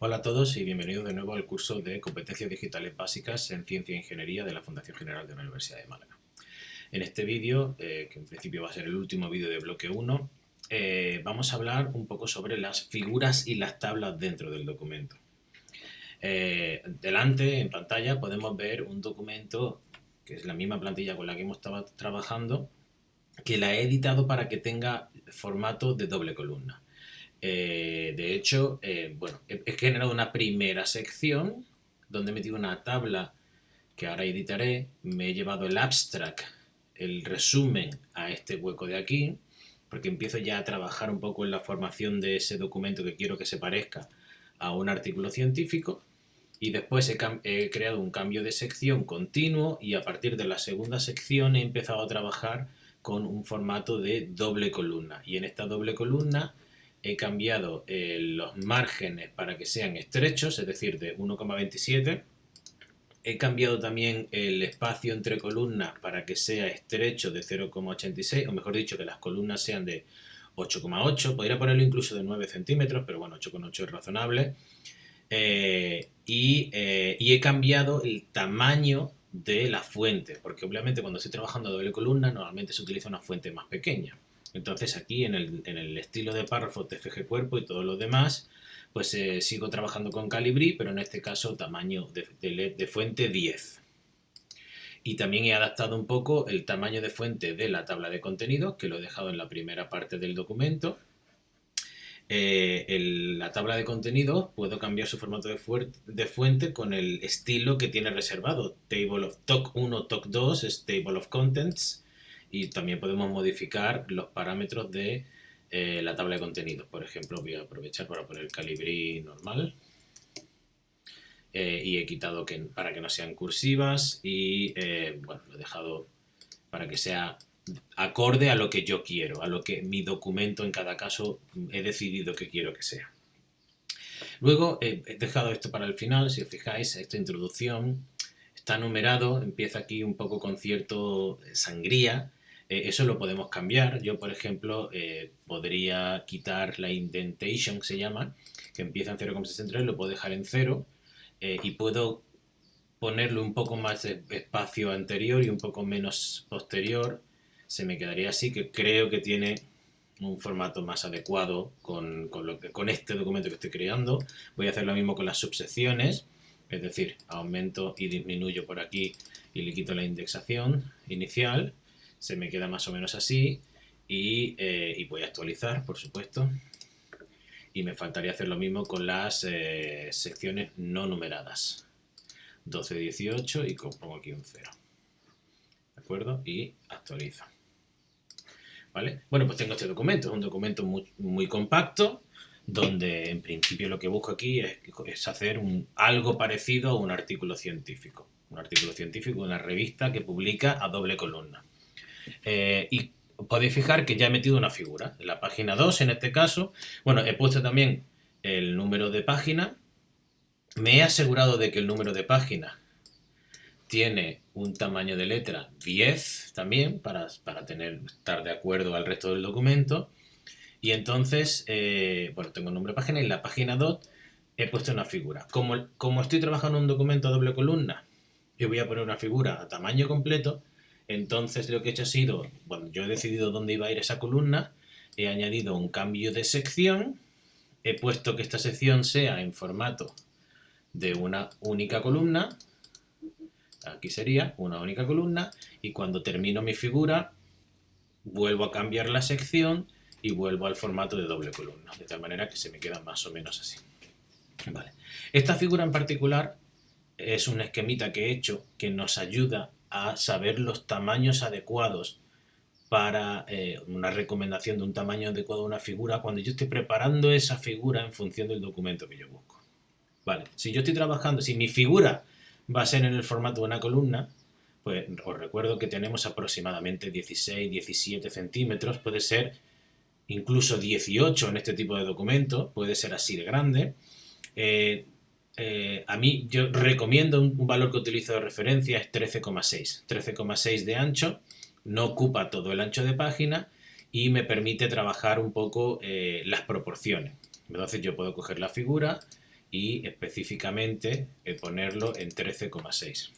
Hola a todos y bienvenidos de nuevo al curso de Competencias Digitales Básicas en Ciencia e Ingeniería de la Fundación General de la Universidad de Málaga. En este vídeo, que en principio va a ser el último vídeo de bloque 1, vamos a hablar un poco sobre las figuras y las tablas dentro del documento. Delante, en pantalla, podemos ver un documento que es la misma plantilla con la que hemos estado trabajando, que la he editado para que tenga formato de doble columna. De hecho, bueno, he generado una primera sección donde he metido una tabla que ahora editaré. Me he llevado el abstract, el resumen, a este hueco de aquí, porque empiezo ya a trabajar un poco en la formación de ese documento que quiero que se parezca a un artículo científico. Y después he creado un cambio de sección continuo y a partir de la segunda sección he empezado a trabajar con un formato de doble columna. Y en esta doble columna he cambiado los márgenes para que sean estrechos, es decir, de 1,27. He cambiado también el espacio entre columnas para que sea estrecho de 0,86, o mejor dicho, que las columnas sean de 8,8. Podría ponerlo incluso de 9 centímetros, pero bueno, 8,8 es razonable. Y he cambiado el tamaño de la fuente, porque obviamente cuando estoy trabajando a doble columna normalmente se utiliza una fuente más pequeña. Entonces aquí en el estilo de párrafo, TFG cuerpo y todo lo demás, pues sigo trabajando con Calibri, pero en este caso tamaño de fuente 10. Y también he adaptado un poco el tamaño de fuente de la tabla de contenidos, que lo he dejado en la primera parte del documento. La tabla de contenidos puedo cambiar su formato de fuente con el estilo que tiene reservado. Table of TOC 1, TOC 2 es Table of Contents, y también podemos modificar los parámetros de la tabla de contenidos. Por ejemplo, voy a aprovechar para poner Calibri normal. Y he quitado para que no sean cursivas y bueno, lo he dejado para que sea acorde a lo que yo quiero, a lo que mi documento en cada caso he decidido que quiero que sea. Luego he dejado esto para el final. Si os fijáis, esta introducción está numerado, empieza aquí un poco con cierto sangría. Eso lo podemos cambiar. Yo, por ejemplo, podría quitar la indentation, que se llama, que empieza en 0,63, lo puedo dejar en 0 y puedo ponerle un poco más de espacio anterior y un poco menos posterior. Se me quedaría así, que creo que tiene un formato más adecuado con este documento que estoy creando. Voy a hacer lo mismo con las subsecciones, es decir, aumento y disminuyo por aquí y le quito la indexación inicial. Se me queda más o menos así y voy a actualizar, por supuesto. Y me faltaría hacer lo mismo con las secciones no numeradas. 12, 18 y pongo aquí un 0. ¿De acuerdo? Y actualizo. ¿Vale? Bueno, pues tengo este documento. Es un documento muy compacto, donde en principio lo que busco aquí es hacer algo parecido a un artículo científico. Un artículo científico de una revista que publica a doble columna. Y podéis fijar que ya he metido una figura. En la página 2, en este caso, bueno, he puesto también el número de página. Me he asegurado de que el número de página tiene un tamaño de letra 10 también, para estar de acuerdo al resto del documento. Y entonces, bueno, tengo el nombre de página y en la página 2 he puesto una figura. Como estoy trabajando en un documento a doble columna y voy a poner una figura a tamaño completo, entonces lo que he hecho ha sido, bueno, yo he decidido dónde iba a ir esa columna, he añadido un cambio de sección, he puesto que esta sección sea en formato de una única columna. Aquí sería una única columna y cuando termino mi figura vuelvo a cambiar la sección y vuelvo al formato de doble columna, de tal manera que se me queda más o menos así. Vale. Esta figura en particular es un esquemita que he hecho que nos ayuda a saber los tamaños adecuados para una recomendación de un tamaño adecuado de una figura cuando yo estoy preparando esa figura en función del documento que yo busco. Vale, si yo estoy trabajando, si mi figura va a ser en el formato de una columna, pues os recuerdo que tenemos aproximadamente 16, 17 centímetros, puede ser incluso 18 en este tipo de documento, puede ser así de grande. A mí yo recomiendo un valor que utilizo de referencia es 13,6. 13,6 de ancho, no ocupa todo el ancho de página y me permite trabajar un poco las proporciones. Entonces yo puedo coger la figura y específicamente ponerlo en 13,6.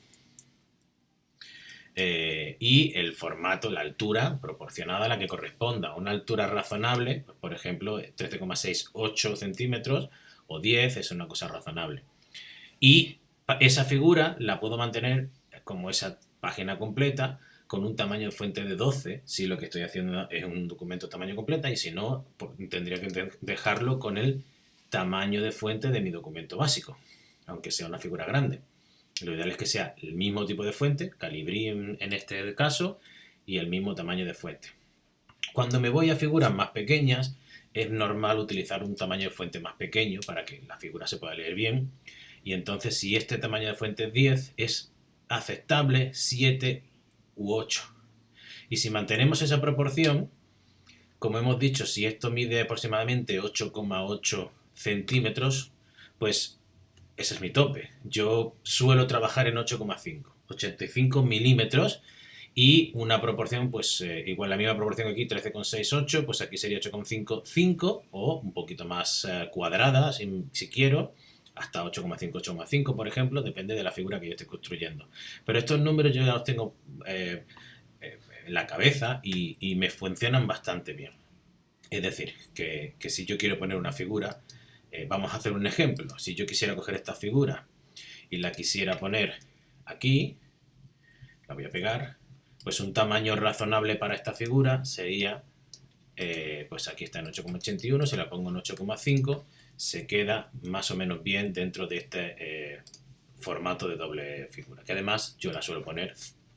Y el formato, la altura proporcionada a la que corresponda. Una altura razonable, pues, por ejemplo, 13,68 centímetros o 10 es una cosa razonable. Y esa figura la puedo mantener como esa página completa con un tamaño de fuente de 12 si lo que estoy haciendo es un documento tamaño completa, y si no, pues, tendría que dejarlo con el tamaño de fuente de mi documento básico, aunque sea una figura grande. Lo ideal es que sea el mismo tipo de fuente, Calibri en este caso, y el mismo tamaño de fuente. Cuando me voy a figuras más pequeñas, es normal utilizar un tamaño de fuente más pequeño para que la figura se pueda leer bien. Y entonces, si este tamaño de fuente es 10, es aceptable 7 u 8. Y si mantenemos esa proporción, como hemos dicho, si esto mide aproximadamente 8,8 centímetros, pues ese es mi tope. Yo suelo trabajar en 8,5, 85 milímetros, y una proporción, pues igual la misma proporción aquí, 13,68, pues aquí sería 8,5, 5, o un poquito más cuadrada, si quiero, hasta 8,5, 8,5, por ejemplo, depende de la figura que yo esté construyendo. Pero estos números yo ya los tengo en la cabeza y me funcionan bastante bien. Es decir, que si yo quiero poner una figura, vamos a hacer un ejemplo. Si yo quisiera coger esta figura y la quisiera poner aquí, la voy a pegar, pues un tamaño razonable para esta figura sería, pues aquí está en 8,81, si la pongo en 8,5, se queda más o menos bien dentro de este formato de doble figura, que además yo la suelo poner,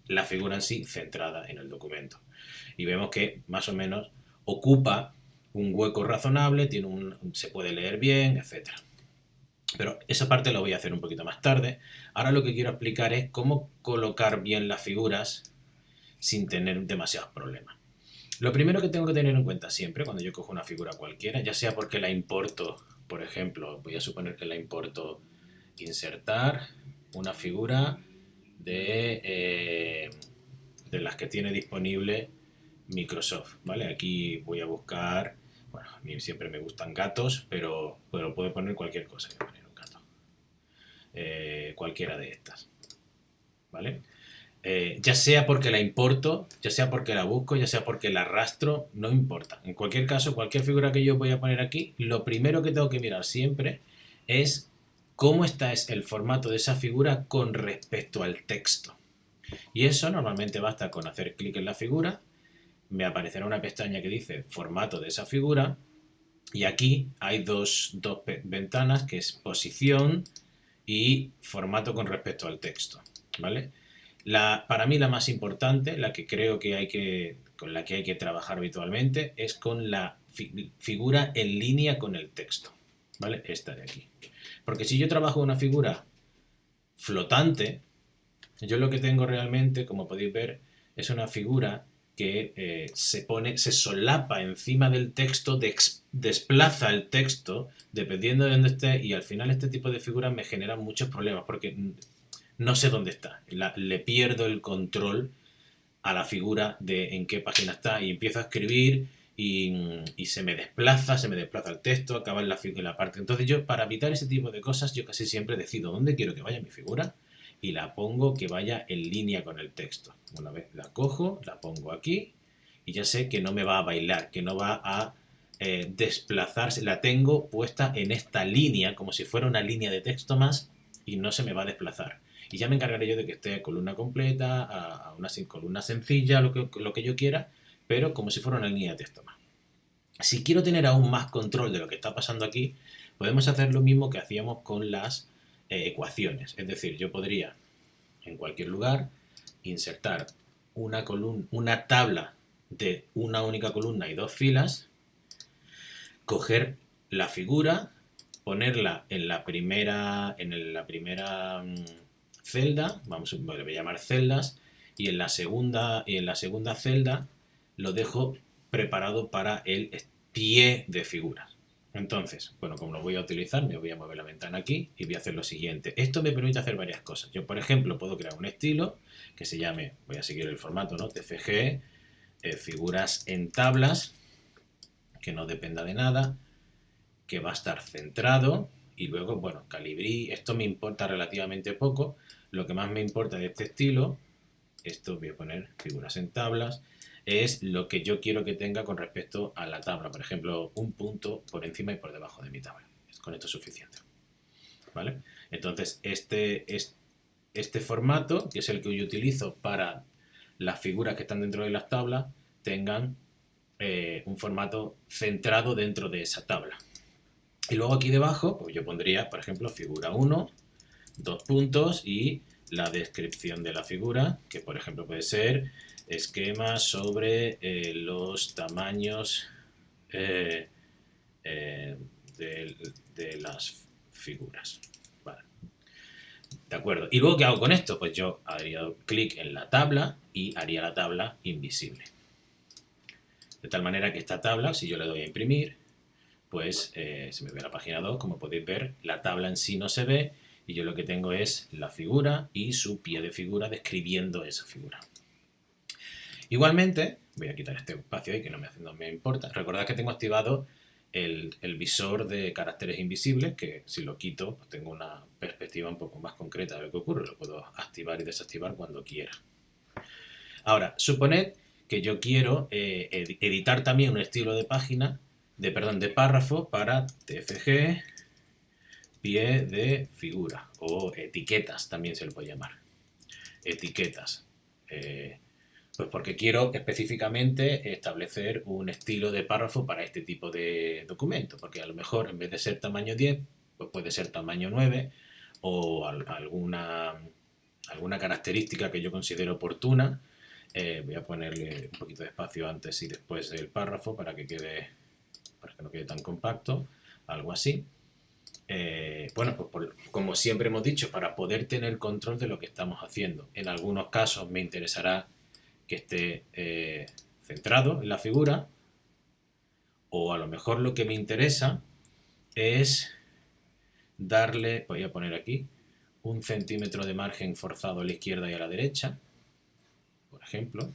la figura en sí, centrada en el documento. Y vemos que más o menos ocupa un hueco razonable, se puede leer bien, etc. Pero esa parte la voy a hacer un poquito más tarde. Ahora lo que quiero explicar es cómo colocar bien las figuras sin tener demasiados problemas. Lo primero que tengo que tener en cuenta siempre cuando yo cojo una figura cualquiera, ya sea porque la importo, por ejemplo, voy a suponer que la importo insertar una figura de las que tiene disponible Microsoft, ¿vale? Aquí voy a buscar, bueno, a mí siempre me gustan gatos, pero puedo poner cualquier cosa, voy a poner un gato, cualquiera de estas, ¿vale? Ya sea porque la importo, ya sea porque la busco, ya sea porque la arrastro, no importa. En cualquier caso, cualquier figura que yo voy a poner aquí, lo primero que tengo que mirar siempre es cómo está el formato de esa figura con respecto al texto. Y eso normalmente basta con hacer clic en la figura, me aparecerá una pestaña que dice formato de esa figura, y aquí hay dos ventanas, que es posición y formato con respecto al texto, ¿vale? Para mí la más importante, la que creo que con la que hay que trabajar habitualmente, es con la figura en línea con el texto, ¿vale? Esta de aquí. Porque si yo trabajo una figura flotante, yo lo que tengo realmente, como podéis ver, es una figura que se solapa encima del texto, desplaza el texto dependiendo de dónde esté, y al final este tipo de figuras me generan muchos problemas porque no sé dónde está, le pierdo el control a la figura de en qué página está, y empiezo a escribir y se me desplaza el texto, acaba en la parte. Entonces yo, para evitar ese tipo de cosas, yo casi siempre decido dónde quiero que vaya mi figura y la pongo que vaya en línea con el texto. Una vez la cojo, la pongo aquí y ya sé que no me va a bailar, que no va a desplazarse. La tengo puesta en esta línea como si fuera una línea de texto más y no se me va a desplazar. Y ya me encargaré yo de que esté columna completa, a una columna sencilla, lo que yo quiera, pero como si fuera una línea de texto más. Si quiero tener aún más control de lo que está pasando aquí, podemos hacer lo mismo que hacíamos con las ecuaciones. Es decir, yo podría en cualquier lugar insertar una tabla de una única columna y dos filas, coger la figura, ponerla en la primera celda, le voy a llamar celdas, y en la segunda celda lo dejo preparado para el pie de figuras. Entonces, bueno, como lo voy a utilizar, me voy a mover la ventana aquí y voy a hacer lo siguiente. Esto me permite hacer varias cosas. Yo, por ejemplo, puedo crear un estilo que se llame, voy a seguir el formato, ¿no? TFG, figuras en tablas, que no dependa de nada, que va a estar centrado Y luego, bueno, Calibri, esto me importa relativamente poco. Lo que más me importa de este estilo, esto voy a poner figuras en tablas, es lo que yo quiero que tenga con respecto a la tabla. Por ejemplo, un punto por encima y por debajo de mi tabla. Con esto es suficiente. ¿Vale? Entonces, este formato, que es el que yo utilizo para las figuras que están dentro de las tablas, tengan un formato centrado dentro de esa tabla. Y luego aquí debajo, pues yo pondría, por ejemplo, figura 1, 2 puntos y la descripción de la figura, que por ejemplo puede ser esquema sobre los tamaños eh, de las figuras. Vale. De acuerdo. ¿Y luego qué hago con esto? Pues yo haría clic en la tabla y haría la tabla invisible. De tal manera que esta tabla, si yo le doy a imprimir, pues se me ve la página 2, como podéis ver, la tabla en sí no se ve y yo lo que tengo es la figura y su pie de figura describiendo esa figura. Igualmente, voy a quitar este espacio ahí que no me importa. Recordad que tengo activado el visor de caracteres invisibles, que si lo quito, pues tengo una perspectiva un poco más concreta de lo que ocurre. Lo puedo activar y desactivar cuando quiera. Ahora, suponed que yo quiero editar también un estilo de página, de párrafo para TFG, pie de figura, o etiquetas también se le puede llamar. Etiquetas. Pues porque quiero específicamente establecer un estilo de párrafo para este tipo de documento, porque a lo mejor en vez de ser tamaño 10, pues puede ser tamaño 9 o alguna característica que yo considero oportuna. Voy a ponerle un poquito de espacio antes y después del párrafo para que no quede tan compacto, algo así. Bueno, pues como siempre hemos dicho, para poder tener control de lo que estamos haciendo. En algunos casos me interesará que esté centrado en la figura, o a lo mejor lo que me interesa es darle, voy a poner aquí, 1 centímetro de margen forzado a la izquierda y a la derecha, por ejemplo,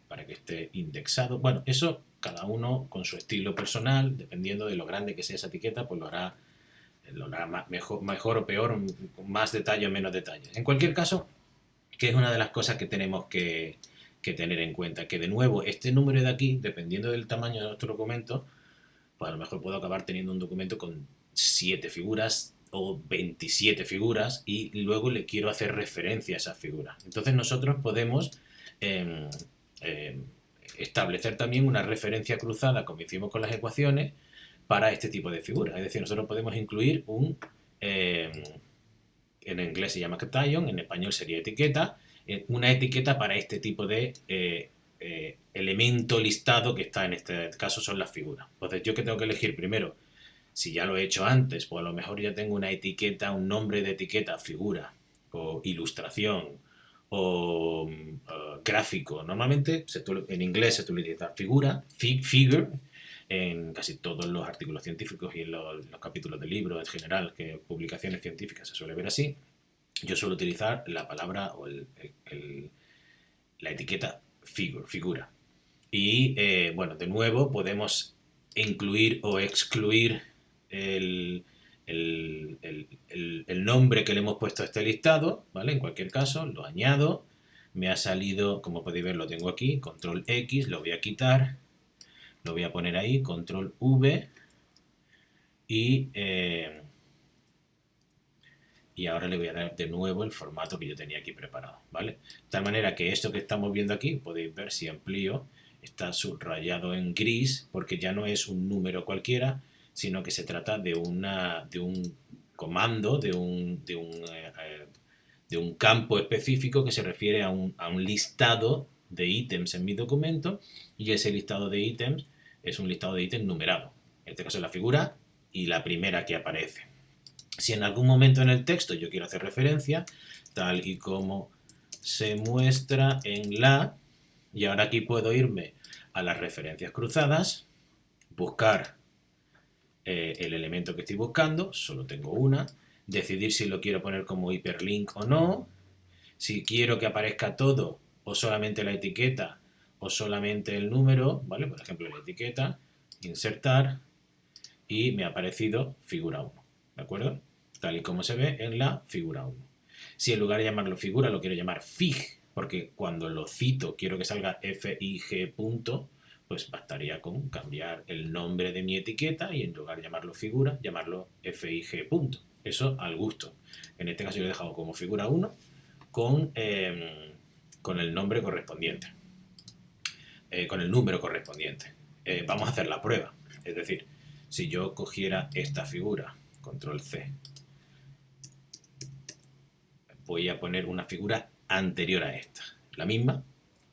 para que esté indexado. Bueno, eso cada uno con su estilo personal, dependiendo de lo grande que sea esa etiqueta, pues lo hará mejor o peor, con más detalle o menos detalle. En cualquier caso, que es una de las cosas que tenemos que tener en cuenta, que de nuevo este número de aquí, dependiendo del tamaño de nuestro documento, pues a lo mejor puedo acabar teniendo un documento con 7 figuras o 27 figuras y luego le quiero hacer referencia a esas figuras. Entonces nosotros podemos establecer también una referencia cruzada, como hicimos con las ecuaciones, para este tipo de figuras. Es decir, nosotros podemos incluir en inglés se llama caption, en español sería etiqueta, una etiqueta para este tipo de elemento listado que está en este caso son las figuras. Entonces, ¿yo qué tengo que elegir primero? Si ya lo he hecho antes, pues a lo mejor ya tengo una etiqueta, un nombre de etiqueta, figura, o ilustración, o gráfico. Normalmente en inglés se utiliza figura, figure, en casi todos los artículos científicos y en los capítulos de libros en general, que publicaciones científicas se suele ver así. Yo suelo utilizar la palabra o la etiqueta figura. Y bueno, de nuevo podemos incluir o excluir el nombre que le hemos puesto a este listado, ¿vale? En cualquier caso, lo añado. Me ha salido, como podéis ver, lo tengo aquí, control X, lo voy a quitar, lo voy a poner ahí, control V, y ahora le voy a dar de nuevo el formato que yo tenía aquí preparado, ¿vale? De tal manera que esto que estamos viendo aquí, podéis ver si amplío, está subrayado en gris porque ya no es un número cualquiera, sino que se trata de un comando, de un campo específico que se refiere a un listado de ítems en mi documento, y ese listado de ítems es un listado de ítems numerado. En este caso es la figura y la primera que aparece. Si en algún momento en el texto yo quiero hacer referencia, tal y como se muestra en la, y ahora aquí puedo irme a las referencias cruzadas, buscar el elemento que estoy buscando, solo tengo una, decidir si lo quiero poner como hiperlink o no, si quiero que aparezca todo o solamente la etiqueta o solamente el número, ¿vale? Por ejemplo, la etiqueta, insertar, y me ha aparecido figura 1. ¿de acuerdo? Tal y como se ve en la figura 1. Si en lugar de llamarlo figura lo quiero llamar fig, porque cuando lo cito quiero que salga fig punto, pues bastaría con cambiar el nombre de mi etiqueta y en lugar de llamarlo figura, llamarlo fig punto. Eso al gusto. En este caso yo lo he dejado como figura 1 con el nombre correspondiente, con el número correspondiente. Vamos a hacer la prueba. Es decir, si yo cogiera esta figura, control C, voy a poner una figura anterior a esta. La misma,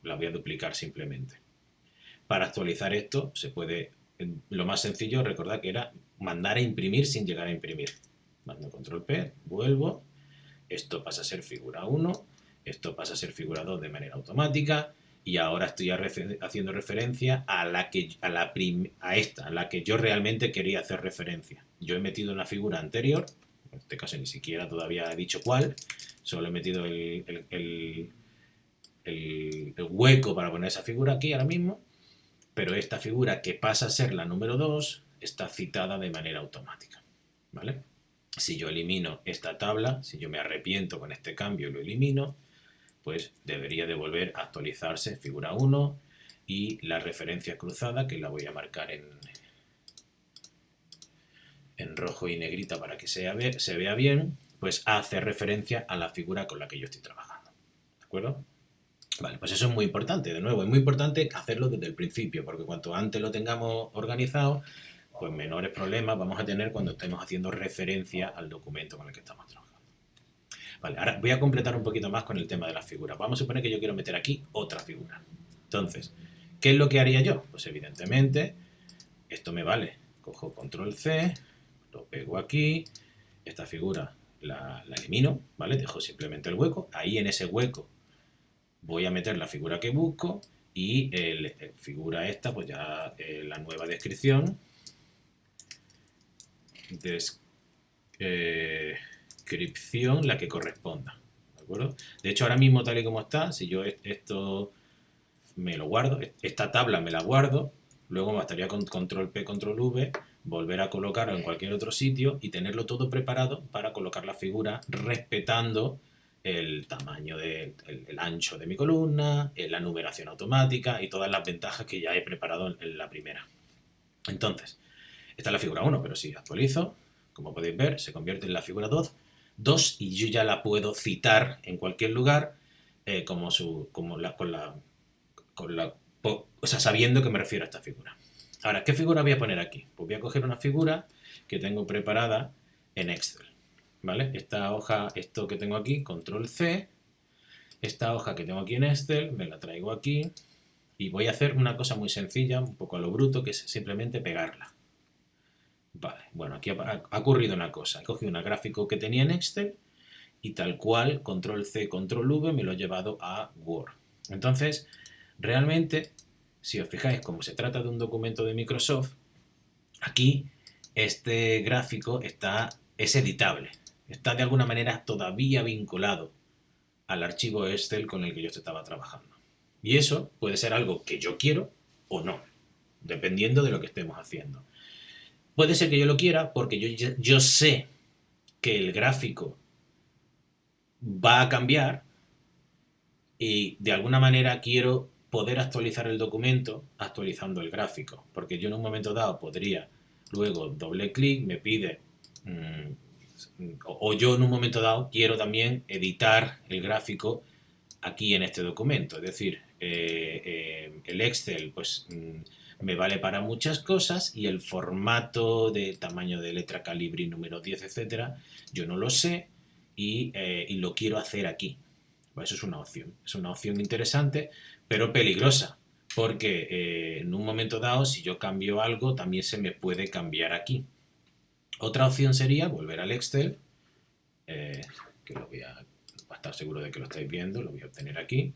la voy a duplicar simplemente. Para actualizar esto, se puede, lo más sencillo, recordad que era mandar a imprimir sin llegar a imprimir. Mando control P, vuelvo, esto pasa a ser figura 1, esto pasa a ser figura 2 de manera automática, y ahora estoy haciendo referencia a la que yo realmente quería hacer referencia. Yo he metido una figura anterior, en este caso ni siquiera todavía he dicho cuál, solo he metido el hueco para poner esa figura aquí ahora mismo, pero esta figura que pasa a ser la número 2 está citada de manera automática, ¿vale? Si yo elimino esta tabla, si yo me arrepiento con este cambio y lo elimino, pues debería de volver a actualizarse figura 1 y la referencia cruzada, que la voy a marcar en rojo y negrita para que se vea bien, pues hace referencia a la figura con la que yo estoy trabajando. ¿De acuerdo? Vale, pues eso es muy importante. De nuevo, es muy importante hacerlo desde el principio, porque cuanto antes lo tengamos organizado, pues menores problemas vamos a tener cuando estemos haciendo referencia al documento con el que estamos trabajando. Vale, ahora voy a completar un poquito más con el tema de las figuras. Vamos a suponer que yo quiero meter aquí otra figura. Entonces, ¿qué es lo que haría yo? Pues evidentemente, esto me vale. Cojo control C, lo pego aquí, esta figura la elimino, ¿vale? Dejo simplemente el hueco. Ahí en ese hueco voy a meter la figura que busco y figura esta, pues ya la nueva descripción. Descripción la que corresponda, ¿de acuerdo? De hecho, ahora mismo tal y como está, si yo esto me lo guardo, esta tabla me la guardo, luego me bastaría con control P, control V, volver a colocarlo en cualquier otro sitio y tenerlo todo preparado para colocar la figura respetando el tamaño el ancho de mi columna, la numeración automática y todas las ventajas que ya he preparado en la primera. Entonces, esta es la figura 1, pero si actualizo, como podéis ver, se convierte en la figura 2 y yo ya la puedo citar en cualquier lugar o sea, sabiendo que me refiero a esta figura. Ahora, ¿qué figura voy a poner aquí? Pues voy a coger una figura que tengo preparada en Excel, ¿vale? Esta hoja, esto que tengo aquí, control C, esta hoja que tengo aquí en Excel, me la traigo aquí y voy a hacer una cosa muy sencilla, un poco a lo bruto, que es simplemente pegarla. Vale, bueno, aquí ha ocurrido una cosa. He cogido un gráfico que tenía en Excel y tal cual, control C, control V, me lo he llevado a Word. Entonces, realmente, si os fijáis, como se trata de un documento de Microsoft, aquí este gráfico es editable. Está de alguna manera todavía vinculado al archivo Excel con el que yo estaba trabajando. Y eso puede ser algo que yo quiero o no, dependiendo de lo que estemos haciendo. Puede ser que yo lo quiera porque yo sé que el gráfico va a cambiar y de alguna manera quiero poder actualizar el documento actualizando el gráfico, porque yo en un momento dado podría luego doble clic, me pide o yo en un momento dado quiero también editar el gráfico aquí en este documento, es decir, el Excel pues me vale para muchas cosas y el formato de tamaño de letra, calibre, número 10, etcétera, yo no lo sé y lo quiero hacer aquí. Pues eso es una opción interesante, pero peligrosa, porque en un momento dado, si yo cambio algo, también se me puede cambiar aquí. Otra opción sería volver al Excel, que lo voy a estar seguro de que lo estáis viendo, lo voy a obtener aquí,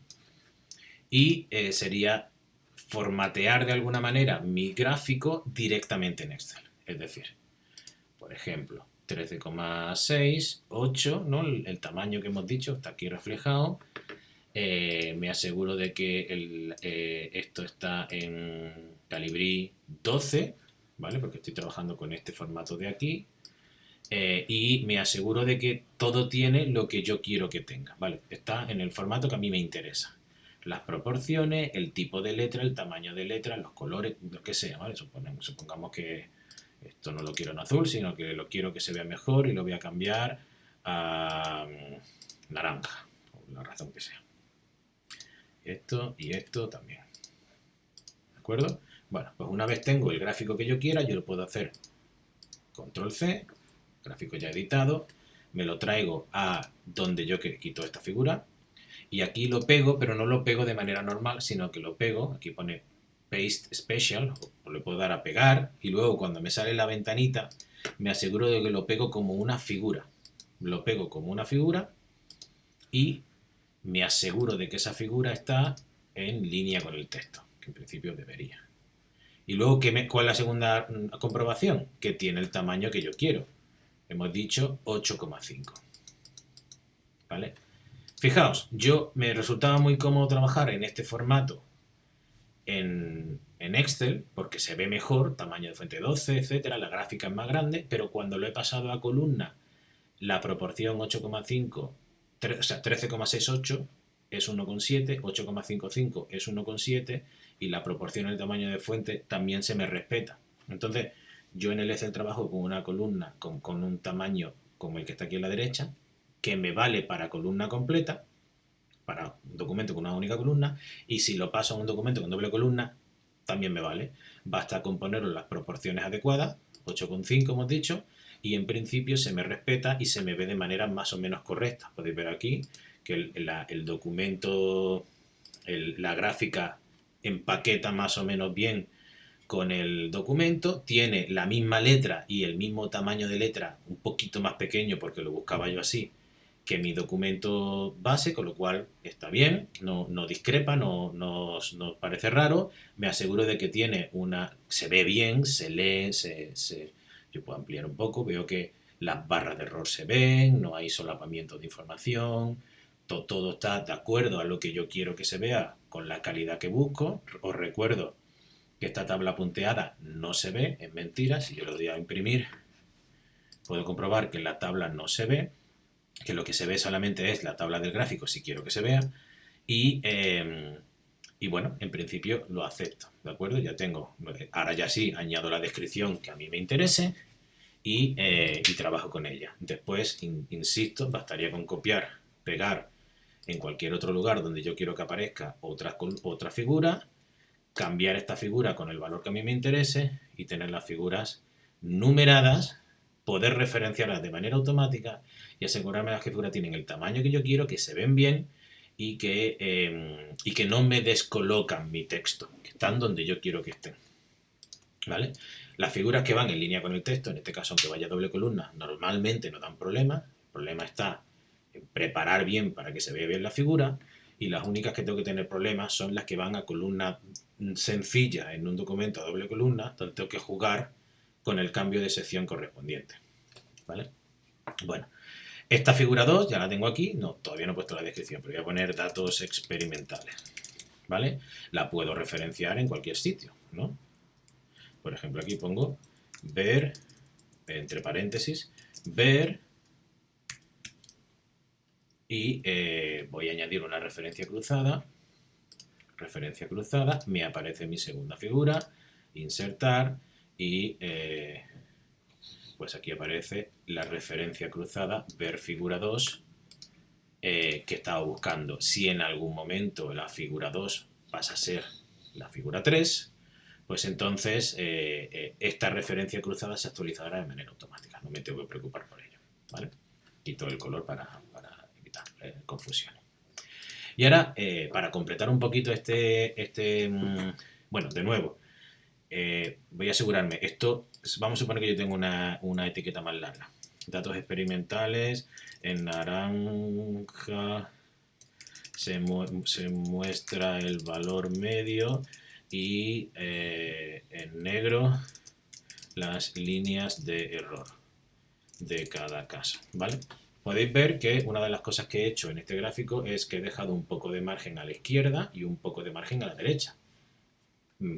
y sería formatear de alguna manera mi gráfico directamente en Excel. Es decir, por ejemplo, 13,6, 8, ¿no? El tamaño que hemos dicho está aquí reflejado. Me aseguro de que esto está en Calibri 12, ¿vale? Porque estoy trabajando con este formato de aquí. y me aseguro de que todo tiene lo que yo quiero que tenga, ¿vale? Está en el formato que a mí me interesa. Las proporciones, el tipo de letra, el tamaño de letra, los colores, lo que sea, ¿vale? Supongamos que esto no lo quiero en azul, sino que lo quiero que se vea mejor y lo voy a cambiar a naranja, por la razón que sea. Esto y esto también. ¿De acuerdo? Bueno, pues una vez tengo el gráfico que yo quiera, yo lo puedo hacer control C, gráfico ya editado, me lo traigo a donde yo quito esta figura y aquí lo pego, pero no lo pego de manera normal, sino que lo pego, aquí pone Paste Special, o le puedo dar a pegar y luego cuando me sale la ventanita me aseguro de que lo pego como una figura. Lo pego como una figura y me aseguro de que esa figura está en línea con el texto, que en principio debería. Y luego, ¿cuál es la segunda comprobación? Que tiene el tamaño que yo quiero. Hemos dicho 8,5. ¿Vale? Fijaos, me resultaba muy cómodo trabajar en este formato en Excel, porque se ve mejor, tamaño de fuente 12, etcétera, la gráfica es más grande, pero cuando lo he pasado a columna, la proporción 8,5, o sea, 13,68 es 1,7, 8,55 es 1,7 y la proporción del tamaño de fuente también se me respeta. Entonces, yo en el Excel trabajo con una columna con un tamaño como el que está aquí a la derecha, que me vale para columna completa, para un documento con una única columna, y si lo paso a un documento con doble columna, también me vale. Basta con ponerlo en las proporciones adecuadas, 8,5 hemos dicho, y en principio se me respeta y se me ve de manera más o menos correcta. Podéis ver aquí que el documento, la gráfica empaqueta más o menos bien con el documento, tiene la misma letra y el mismo tamaño de letra, un poquito más pequeño porque lo buscaba yo así, que mi documento base, con lo cual está bien, no discrepa, no parece raro, me aseguro de que tiene se ve bien, se lee, yo puedo ampliar un poco, veo que las barras de error se ven, no hay solapamiento de información, todo está de acuerdo a lo que yo quiero que se vea con la calidad que busco. Os recuerdo que esta tabla punteada no se ve, es mentira, si yo lo doy a imprimir puedo comprobar que la tabla no se ve, que lo que se ve solamente es la tabla del gráfico si quiero que se vea y bueno, en principio lo acepto, ¿de acuerdo? Ya tengo, ahora ya sí, añado la descripción que a mí me interese y trabajo con ella. Después, insisto, bastaría con copiar, pegar en cualquier otro lugar donde yo quiero que aparezca otra figura, cambiar esta figura con el valor que a mí me interese y tener las figuras numeradas, poder referenciarlas de manera automática y asegurarme que las figuras tienen el tamaño que yo quiero, que se ven bien y que no me descolocan mi texto, que están donde yo quiero que estén. ¿Vale? Las figuras que van en línea con el texto, en este caso aunque vaya doble columna, normalmente no dan problema. El problema está en preparar bien para que se vea bien la figura y las únicas que tengo que tener problemas son las que van a columna sencilla en un documento a doble columna, donde tengo que jugar con el cambio de sección correspondiente. ¿Vale? Bueno, esta figura 2 ya la tengo aquí, todavía no he puesto la descripción, pero voy a poner datos experimentales. ¿Vale? La puedo referenciar en cualquier sitio, ¿no? Por ejemplo, aquí pongo ver, entre paréntesis, ver, y voy a añadir una referencia cruzada, me aparece mi segunda figura, insertar, y pues aquí aparece la referencia cruzada, ver figura 2, que estaba buscando. Si en algún momento la figura 2 pasa a ser la figura 3, pues entonces esta referencia cruzada se actualizará de manera automática. No me tengo que preocupar por ello. ¿Vale? Quito el color para evitar confusiones. Y ahora, para completar un poquito bueno, de nuevo, voy a asegurarme. Vamos a suponer que yo tengo una etiqueta más larga. Datos experimentales, en naranja se muestra el valor medio y en negro las líneas de error de cada caso, ¿vale? Podéis ver que una de las cosas que he hecho en este gráfico es que he dejado un poco de margen a la izquierda y un poco de margen a la derecha.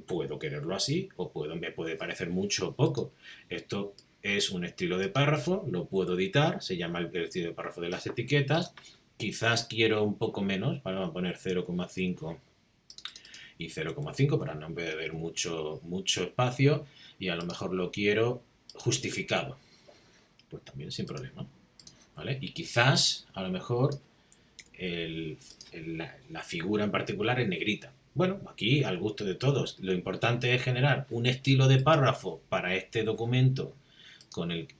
Puedo quererlo así o me puede parecer mucho o poco. Esto es un estilo de párrafo, lo puedo editar, se llama el estilo de párrafo de las etiquetas. Quizás quiero un poco menos, vamos a poner 0,5 y 0,5 para no perder mucho espacio, y a lo mejor lo quiero justificado, pues también sin problema, ¿vale? Y quizás a lo mejor la figura en particular es negrita. Bueno, aquí al gusto de todos. Lo importante es generar un estilo de párrafo para este documento,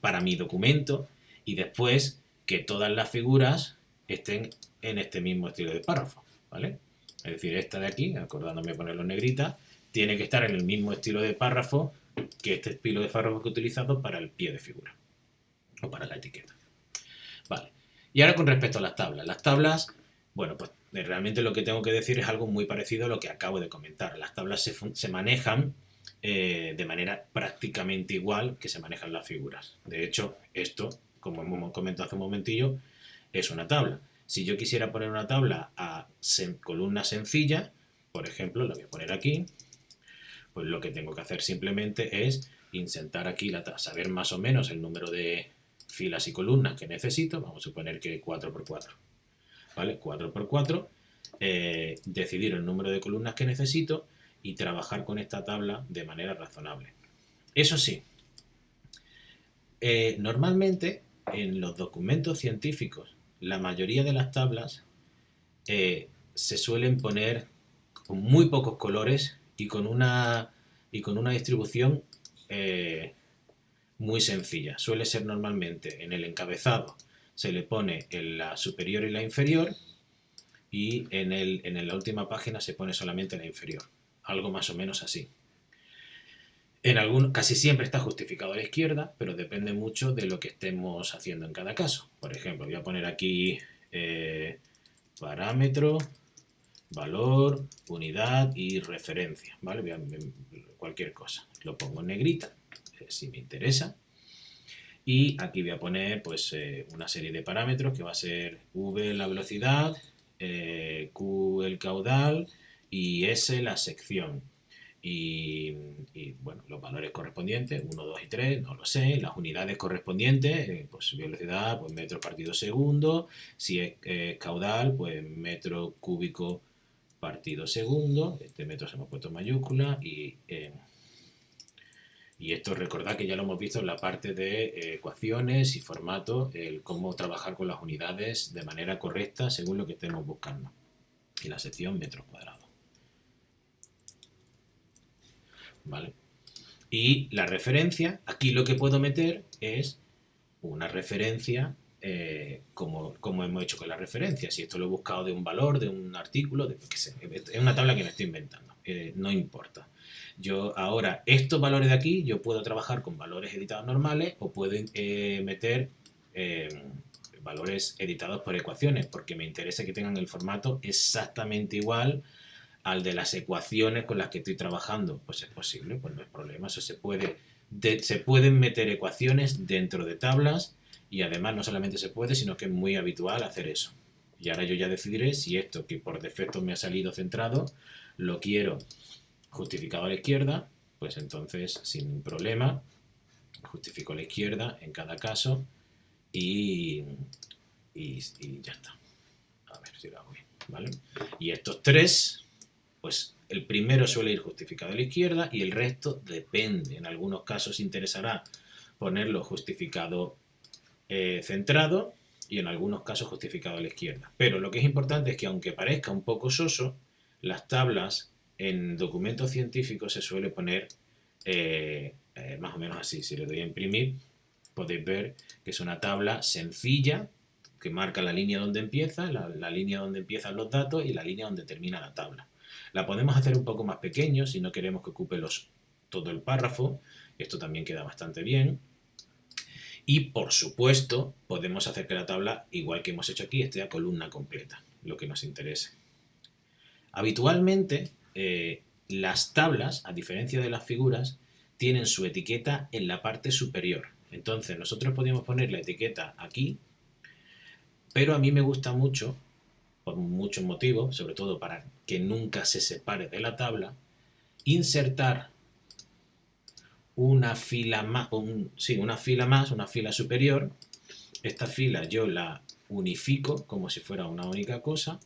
para mi documento, y después que todas las figuras estén en este mismo estilo de párrafo, ¿vale? Es decir, esta de aquí, acordándome de ponerlo en negrita, tiene que estar en el mismo estilo de párrafo que este estilo de párrafo que he utilizado para el pie de figura o para la etiqueta. Vale. Y ahora con respecto a las tablas. Las tablas, bueno, pues realmente lo que tengo que decir es algo muy parecido a lo que acabo de comentar. Las tablas se manejan de manera prácticamente igual que se manejan las figuras. De hecho, esto, como hemos comentado hace un momentillo, es una tabla. Si yo quisiera poner una tabla a columna sencilla, por ejemplo, la voy a poner aquí, pues lo que tengo que hacer simplemente es insertar aquí saber más o menos el número de filas y columnas que necesito. Vamos a suponer que 4×4, ¿vale? 4×4, decidir el número de columnas que necesito y trabajar con esta tabla de manera razonable. Eso sí, normalmente en los documentos científicos la mayoría de las tablas se suelen poner con muy pocos colores y con una distribución muy sencilla. Suele ser normalmente en el encabezado se le pone en la superior y la inferior, y en la última página se pone solamente la inferior. Algo más o menos así. Casi siempre está justificado a la izquierda, pero depende mucho de lo que estemos haciendo en cada caso. Por ejemplo, voy a poner aquí parámetro, valor, unidad y referencia, ¿vale? Cualquier cosa. Lo pongo en negrita, si me interesa. Y aquí voy a poner pues una serie de parámetros que va a ser V la velocidad, Q el caudal y S la sección. Y bueno, los valores correspondientes, 1, 2 y 3, no lo sé. Las unidades correspondientes, pues velocidad, pues metro partido segundo. Si es caudal, pues metro cúbico partido segundo. Este metro se me ha puesto en mayúscula. Y esto recordad que ya lo hemos visto en la parte de ecuaciones y formato, cómo trabajar con las unidades de manera correcta según lo que estemos buscando. Y la sección metros cuadrados. ¿Vale? Y la referencia, aquí lo que puedo meter es una referencia como hemos hecho con la referencia. Si esto lo he buscado de un valor, de un artículo, de qué sé, es una tabla que me estoy inventando, no importa. Yo ahora, estos valores de aquí, yo puedo trabajar con valores editados normales o puedo meter valores editados por ecuaciones, porque me interesa que tengan el formato exactamente igual al de las ecuaciones con las que estoy trabajando. Pues es posible, pues no es problema, eso se pueden meter ecuaciones dentro de tablas, y además no solamente se puede, sino que es muy habitual hacer eso. Y ahora yo ya decidiré si esto que por defecto me ha salido centrado lo quiero justificado a la izquierda, pues entonces sin problema justifico a la izquierda en cada caso y ya está. A ver si lo hago bien, ¿vale? Y estos tres, pues el primero suele ir justificado a la izquierda y el resto depende. En algunos casos interesará ponerlo justificado centrado y en algunos casos justificado a la izquierda. Pero lo que es importante es que aunque parezca un poco soso, las tablas en documentos científicos se suele poner más o menos así. Si le doy a imprimir, podéis ver que es una tabla sencilla que marca la línea donde empieza, la línea donde empiezan los datos y la línea donde termina la tabla. La podemos hacer un poco más pequeño si no queremos que ocupe todo el párrafo. Esto también queda bastante bien. Y por supuesto podemos hacer que la tabla, igual que hemos hecho aquí, esté a columna completa, lo que nos interese. Habitualmente las tablas, a diferencia de las figuras, tienen su etiqueta en la parte superior. Entonces nosotros podemos poner la etiqueta aquí, pero a mí me gusta mucho, por muchos motivos, sobre todo para que nunca se separe de la tabla, insertar una fila más, una fila más, una fila superior. Esta fila yo la unifico como si fuera una única cosa,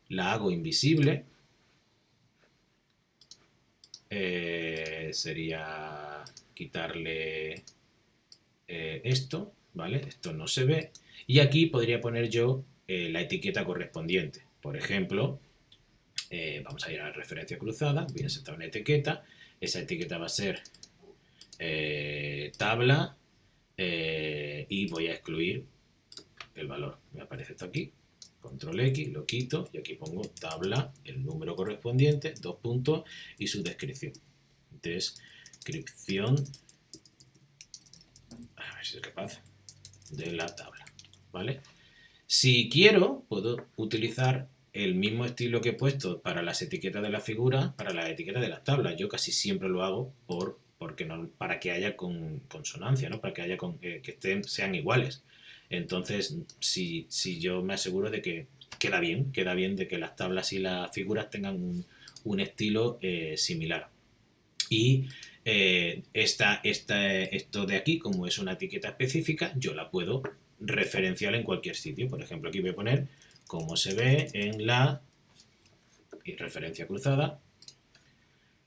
la hago invisible, sería quitarle esto, ¿vale? Esto no se ve. Y aquí podría poner yo la etiqueta correspondiente. Por ejemplo, vamos a ir a la referencia cruzada, voy a insertar una etiqueta, esa etiqueta va a ser tabla y voy a excluir el valor. Me aparece esto aquí, control X, lo quito y aquí pongo tabla, el número correspondiente, 2 puntos y su descripción. Descripción, a ver si es capaz, de la tabla, ¿vale? Si quiero, puedo utilizar el mismo estilo que he puesto para las etiquetas de las figuras, para las etiquetas de las tablas. Yo casi siempre lo hago porque no, para que haya consonancia, ¿no? Para que haya que sean iguales. Entonces, si yo me aseguro de que queda bien de que las tablas y las figuras tengan un estilo similar. Y esto de aquí, como es una etiqueta específica, yo la puedo referenciar en cualquier sitio. Por ejemplo, aquí voy a poner como se ve en la referencia cruzada.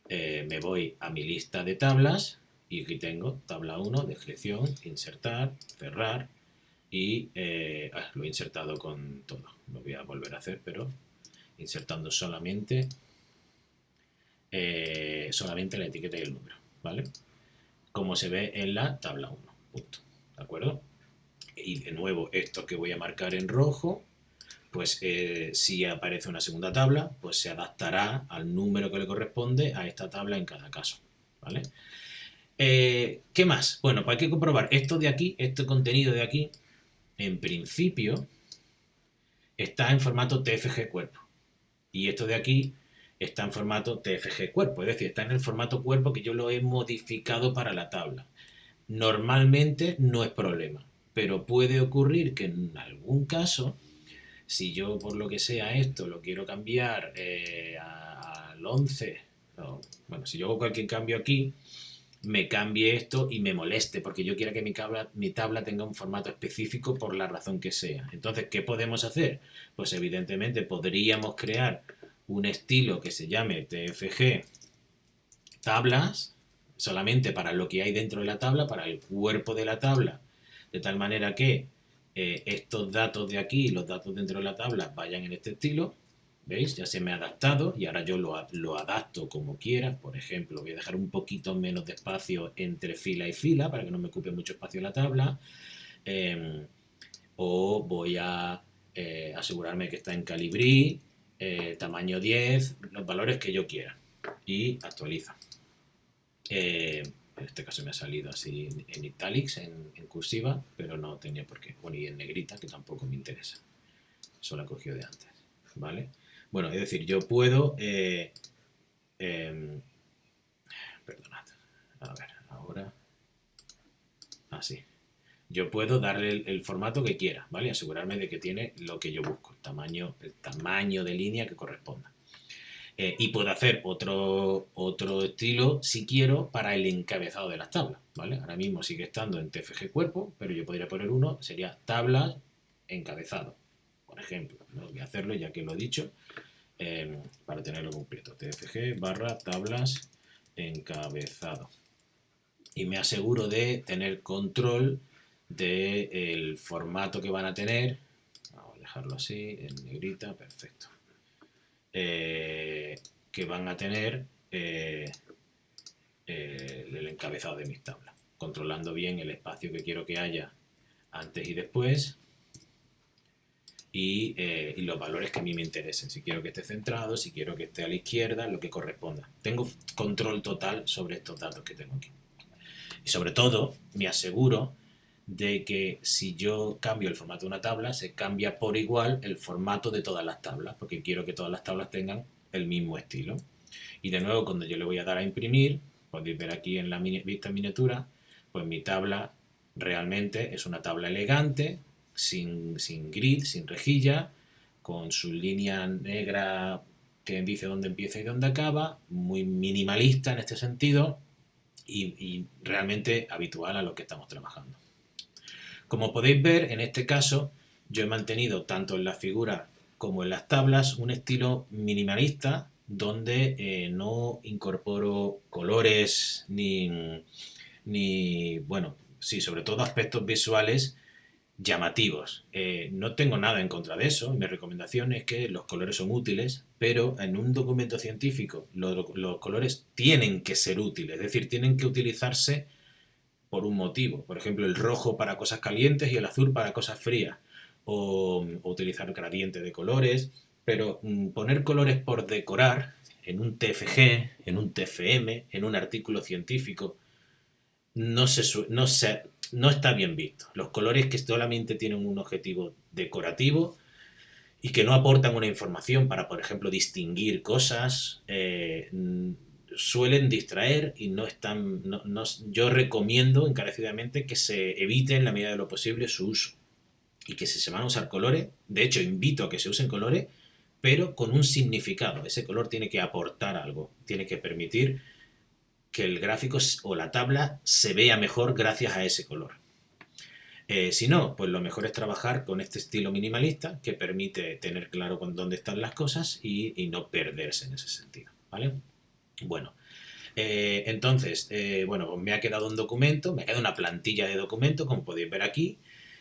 Me voy a mi lista de tablas y aquí tengo tabla 1, descripción, insertar, cerrar y lo he insertado con todo. Lo voy a volver a hacer, pero insertando solamente la etiqueta y el número, ¿vale? Como se ve en la tabla 1, punto, ¿de acuerdo? Y de nuevo, esto que voy a marcar en rojo, pues si aparece una segunda tabla, pues se adaptará al número que le corresponde a esta tabla en cada caso, ¿vale? ¿Qué más? Bueno, pues hay que comprobar esto de aquí, este contenido de aquí, en principio, está en formato TFG cuerpo. Y esto de aquí está en formato TFG cuerpo, es decir, está en el formato cuerpo que yo lo he modificado para la tabla. Normalmente no es problema, pero puede ocurrir que en algún caso, si yo por lo que sea esto lo quiero cambiar al 11, bueno, si yo hago cualquier cambio aquí, me cambie esto y me moleste, porque yo quiero que mi tabla tenga un formato específico por la razón que sea. Entonces, ¿qué podemos hacer? Pues evidentemente podríamos crear un estilo que se llame TFG tablas, solamente para lo que hay dentro de la tabla, para el cuerpo de la tabla, de tal manera que estos datos de aquí, los datos dentro de la tabla, vayan en este estilo. ¿Veis? Ya se me ha adaptado y ahora yo lo adapto como quiera. Por ejemplo, voy a dejar un poquito menos de espacio entre fila y fila para que no me ocupe mucho espacio la tabla. O voy a asegurarme que está en calibrí, tamaño 10, los valores que yo quiera. Y actualiza. En este caso me ha salido así en italics, en cursiva, pero no tenía por qué. Bueno, y en negrita, que tampoco me interesa. Eso la cogió de antes, ¿vale? Bueno, es decir, yo puedo... perdonad. A ver, ahora... Así. Yo puedo darle el formato que quiera, ¿vale? Asegurarme de que tiene lo que yo busco, el tamaño de línea que corresponda. Y puedo hacer otro estilo, si quiero, para el encabezado de las tablas, ¿vale? Ahora mismo sigue estando en TFG cuerpo, pero yo podría poner uno, sería tablas encabezado, por ejemplo. No voy a hacerlo ya que lo he dicho, para tenerlo completo. TFG barra tablas encabezado. Y me aseguro de tener control del formato que van a tener. Vamos a dejarlo así, en negrita, perfecto. Que van a tener el encabezado de mis tablas, controlando bien el espacio que quiero que haya antes y después y los valores que a mí me interesen, si quiero que esté centrado, si quiero que esté a la izquierda, lo que corresponda. Tengo control total sobre estos datos que tengo aquí. Y sobre todo, me aseguro de que si yo cambio el formato de una tabla, se cambia por igual el formato de todas las tablas, porque quiero que todas las tablas tengan el mismo estilo. Y de nuevo, cuando yo le voy a dar a imprimir, podéis ver aquí en la vista en miniatura, pues mi tabla realmente es una tabla elegante, sin grid, sin rejilla, con su línea negra que dice dónde empieza y dónde acaba, muy minimalista en este sentido, y realmente habitual a lo que estamos trabajando. Como podéis ver, en este caso yo he mantenido tanto en las figuras como en las tablas un estilo minimalista donde no incorporo colores ni, bueno, sí, sobre todo aspectos visuales llamativos. No tengo nada en contra de eso. Mi recomendación es que los colores son útiles, pero en un documento científico los colores tienen que ser útiles, es decir, tienen que utilizarse por un motivo. Por ejemplo, el rojo para cosas calientes y el azul para cosas frías. O utilizar gradiente de colores. Pero poner colores por decorar en un TFG, en un TFM, en un artículo científico, no está bien visto. Los colores que solamente tienen un objetivo decorativo y que no aportan una información para, por ejemplo, distinguir cosas, suelen distraer y no están. Yo recomiendo encarecidamente que se evite en la medida de lo posible su uso. Y que si se van a usar colores, de hecho invito a que se usen colores, pero con un significado. Ese color tiene que aportar algo, tiene que permitir que el gráfico o la tabla se vea mejor gracias a ese color. Si no, pues lo mejor es trabajar con este estilo minimalista que permite tener claro dónde están las cosas y no perderse en ese sentido, ¿vale? Bueno, entonces, bueno, me ha quedado un documento, me ha quedado una plantilla de documento, como podéis ver aquí,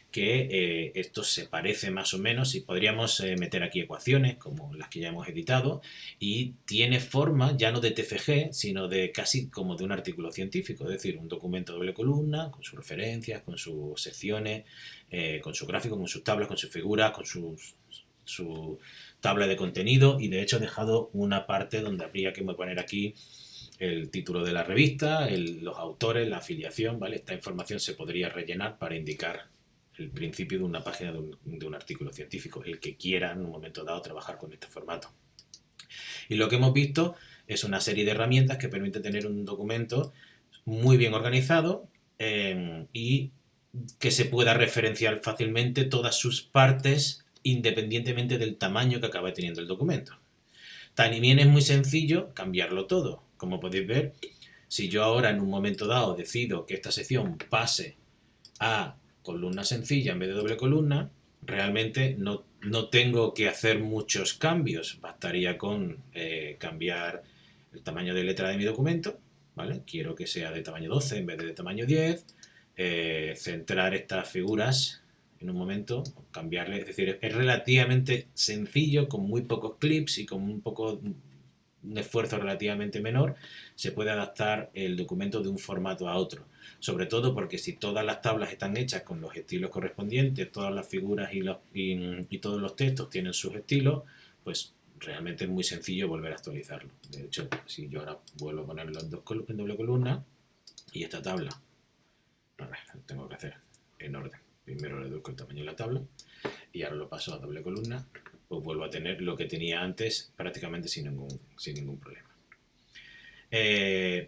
que esto se parece más o menos y podríamos meter aquí ecuaciones como las que ya hemos editado y tiene forma ya no de TFG sino de casi como de un artículo científico, es decir, un documento doble columna con sus referencias, con sus secciones, con su gráfico, con sus tablas, con sus figuras, con su tabla de contenido y de hecho he dejado una parte donde habría que poner aquí el título de la revista, los autores, la afiliación, ¿vale? Esta información se podría rellenar para indicar el principio de una página de un artículo científico, el que quiera en un momento dado trabajar con este formato. Y lo que hemos visto es una serie de herramientas que permite tener un documento muy bien organizado y que se pueda referenciar fácilmente todas sus partes independientemente del tamaño que acabe teniendo el documento. También es muy sencillo cambiarlo todo. Como podéis ver, si yo ahora en un momento dado decido que esta sección pase a columna sencilla en vez de doble columna, realmente no tengo que hacer muchos cambios. Bastaría con cambiar el tamaño de letra de mi documento, ¿vale? Quiero que sea de tamaño 12 en vez de tamaño 10, centrar estas figuras en un momento, cambiarle, es decir, es relativamente sencillo, con muy pocos clips y con un esfuerzo relativamente menor, se puede adaptar el documento de un formato a otro. Sobre todo porque si todas las tablas están hechas con los estilos correspondientes, todas las figuras y todos los textos tienen sus estilos, pues realmente es muy sencillo volver a actualizarlo. De hecho, si yo ahora vuelvo a ponerlo en doble columna y esta tabla, a ver, tengo que hacer en orden. Primero reduzco el tamaño de la tabla y ahora lo paso a doble columna, pues vuelvo a tener lo que tenía antes prácticamente sin ningún problema.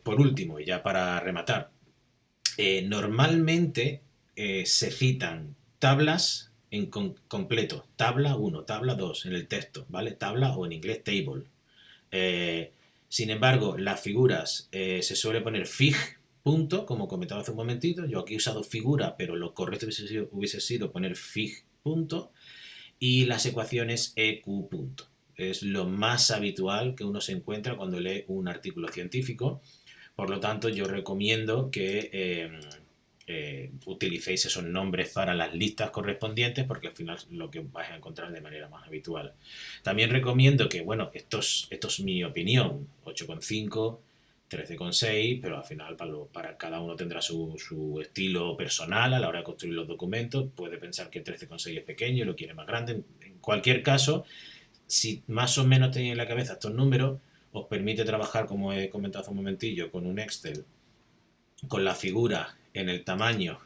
Por último, y ya para rematar, normalmente se citan tablas en completo, tabla 1, tabla 2 en el texto, ¿vale? Tabla o en inglés table. Sin embargo, las figuras se suele poner fig, punto, como comentaba hace un momentito. Yo aquí he usado figura, pero lo correcto hubiese sido poner fig, punto. Y las ecuaciones EQ, punto. Es lo más habitual que uno se encuentra cuando lee un artículo científico. Por lo tanto, yo recomiendo que utilicéis esos nombres para las listas correspondientes porque al final es lo que vais a encontrar de manera más habitual. También recomiendo que, bueno, esto es mi opinión, 8,5, 13,6, pero al final para cada uno tendrá su estilo personal a la hora de construir los documentos. Puede pensar que 13,6 es pequeño y lo quiere más grande. En cualquier caso, si más o menos tenéis en la cabeza estos números, os permite trabajar, como he comentado hace un momentillo, con un Excel, con la figura en el tamaño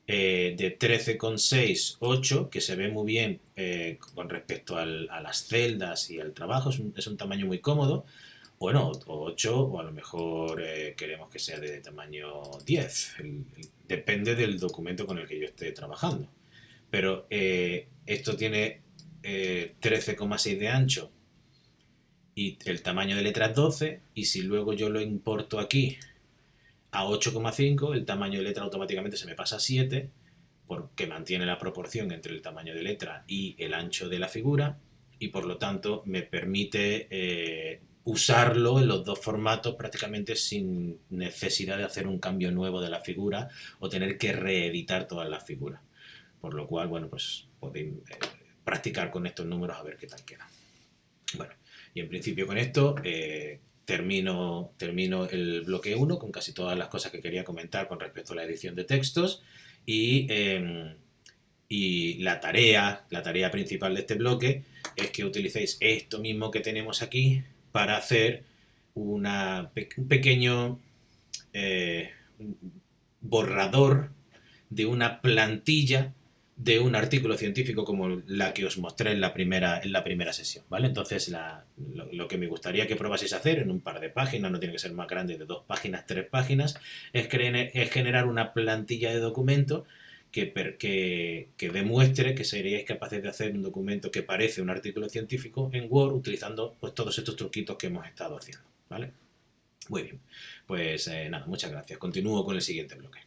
de 13,6, 8, que se ve muy bien con respecto a las celdas y al trabajo, es un tamaño muy cómodo. Bueno, o 8, o a lo mejor queremos que sea de tamaño 10. Depende del documento con el que yo esté trabajando. Pero esto tiene 13,6 de ancho y el tamaño de letra es 12, y si luego yo lo importo aquí a 8,5, el tamaño de letra automáticamente se me pasa a 7, porque mantiene la proporción entre el tamaño de letra y el ancho de la figura, y por lo tanto me permite usarlo en los dos formatos prácticamente sin necesidad de hacer un cambio nuevo de la figura o tener que reeditar todas las figuras. Por lo cual, bueno, pues podéis practicar con estos números a ver qué tal queda. Bueno, y en principio con esto termino el bloque 1 con casi todas las cosas que quería comentar con respecto a la edición de textos y la tarea principal de este bloque es que utilicéis esto mismo que tenemos aquí para hacer un pequeño borrador de una plantilla de un artículo científico como la que os mostré en la primera sesión, ¿vale? Entonces, lo que me gustaría que probaseis a hacer en un par de páginas, no tiene que ser más grande de 2 páginas, 3 páginas, es generar una plantilla de documento que demuestre que seríais capaces de hacer un documento que parece un artículo científico en Word utilizando pues, todos estos truquitos que hemos estado haciendo, ¿vale? Muy bien, pues nada, muchas gracias. Continúo con el siguiente bloque.